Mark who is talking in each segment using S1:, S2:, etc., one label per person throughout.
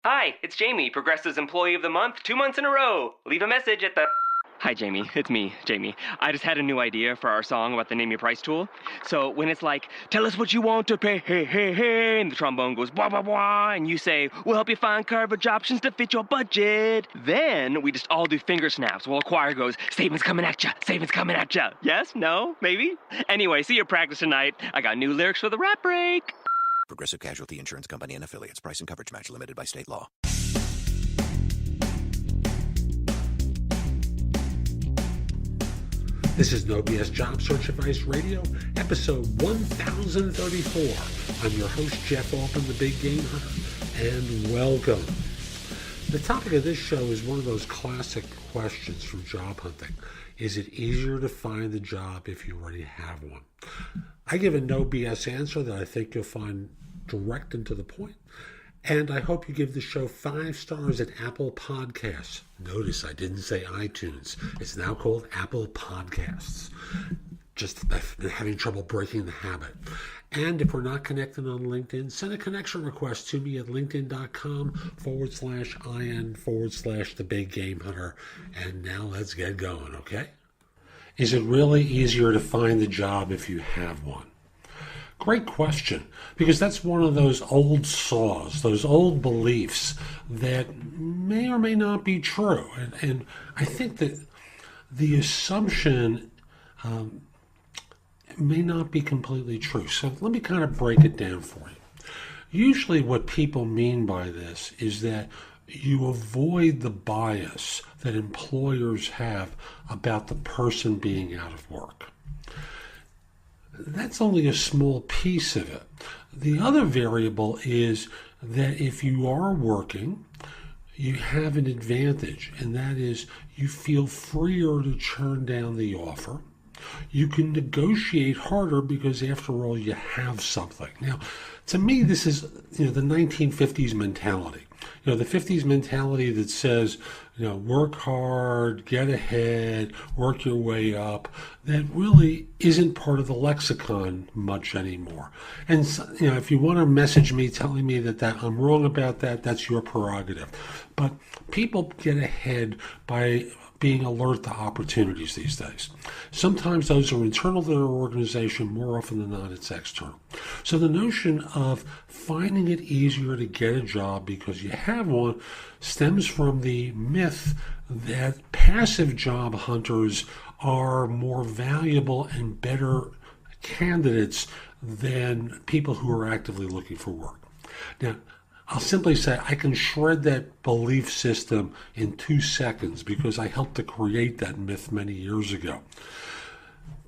S1: Hi, it's Jamie, Progressive's Employee of the Month, 2 months in a row. Leave a message at the... Hi, Jamie. It's me, Jamie. I just had a new idea for our song about the Name Your Price tool. So when it's like, tell us what you want to pay, hey, hey, hey, and the trombone goes, blah, blah, blah, and you say, we'll help you find coverage options to fit your budget. Then we just all do finger snaps while a choir goes, savings coming at ya, savings coming at ya. Yes? No? Maybe? Anyway, see you at practice tonight. I got new lyrics for the rap break.
S2: Progressive Casualty Insurance Company and Affiliates. Price and coverage match limited by state law.
S3: This is No BS Job Search Advice Radio, episode 1034. I'm your host, Jeff Altman, the Big Game Hunter, and welcome. The topic of this show is one of those classic questions from job hunting. Is it easier to find the job if you already have one? I give a no BS answer that I think you'll find direct and to the point. And I hope you give the show 5 stars at Apple Podcasts. Notice I didn't say iTunes. It's now called Apple Podcasts. Just I've been having trouble breaking the habit. And if we're not connected on LinkedIn, send a connection request to me at linkedin.com/IN/the Big Game Hunter. And now let's get going, okay? Is it really easier to find the job if you have one? Great question, because that's one of those old saws, those old beliefs that may or may not be true. And I think that the assumption may not be completely true. So let me kind of break it down for you. Usually what people mean by this is that you avoid the bias that employers have about the person being out of work. That's only a small piece of it. The other variable is that if you are working, you have an advantage, and that is you feel freer to turn down the offer. You can negotiate harder because, after all, you have something. Now, to me, this is the 1950s mentality. The 50s mentality that says, work hard, get ahead, work your way up. That really isn't part of the lexicon much anymore. And if you want to message me telling me that I'm wrong about that, that's your prerogative. But people get ahead by being alert to opportunities these days. Sometimes those are internal to their organization, more often than not it's external. So the notion of finding it easier to get a job because you have one stems from the myth that passive job hunters are more valuable and better candidates than people who are actively looking for work. Now, I'll simply say I can shred that belief system in 2 seconds because I helped to create that myth many years ago.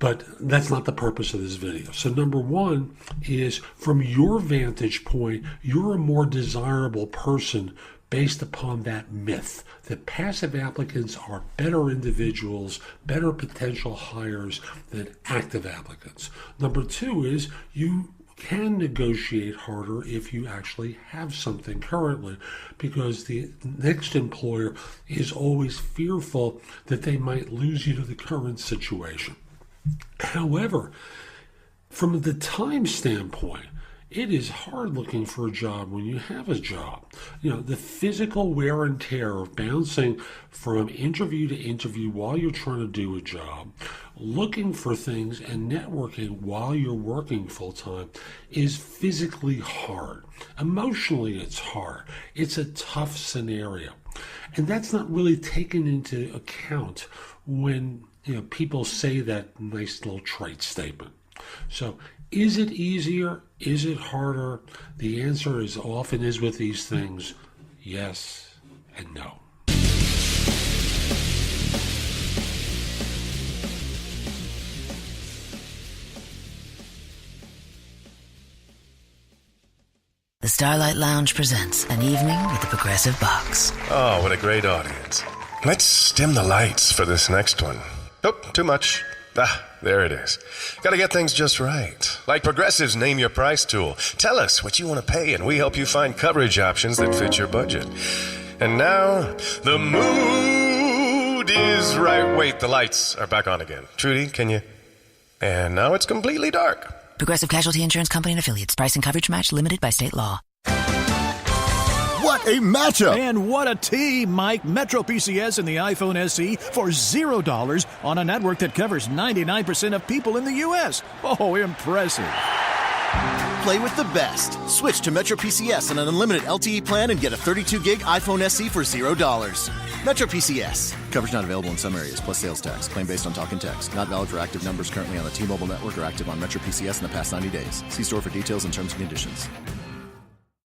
S3: But that's not the purpose of this video. So number one is, from your vantage point, you're a more desirable person based upon that myth that passive applicants are better individuals, better potential hires than active applicants. Number two is you can negotiate harder if you actually have something currently, because the next employer is always fearful that they might lose you to the current situation. However, from the time standpoint, it is hard looking for a job when you have a job. The physical wear and tear of bouncing from interview to interview while you're trying to do a job, looking for things and networking while you're working full time is physically hard. Emotionally, it's hard. It's a tough scenario. And that's not really taken into account when people say that nice little trait statement. So is it easier? Is it harder? The answer, as often is with these things, yes and no.
S4: The Starlight Lounge presents An Evening with the Progressive Box.
S5: Oh, what a great audience. Let's dim the lights for this next one. Oh, too much. There it is. Gotta get things just right. Like Progressive's Name Your Price tool. Tell us what you want to pay, and we help you find coverage options that fit your budget. And now, the mood is right. Wait, the lights are back on again. Trudy, can you? And now it's completely dark.
S4: Progressive Casualty Insurance Company and Affiliates. Price and coverage match limited by state law.
S2: What
S6: a matchup.
S7: And what a team, Mike. Metro PCS and the iPhone SE for $0 on a network that covers 99% of people in the U.S. Oh, impressive.
S6: Play with the best. Switch to Metro PCS on an unlimited LTE plan and get a 32-gig iPhone SE for $0. Metro PCS. Coverage not available in some areas, plus sales tax. Claim based on talk and text. Not valid for active numbers currently on the T-Mobile network or active on Metro PCS in the past 90 days. See store for details and terms and conditions.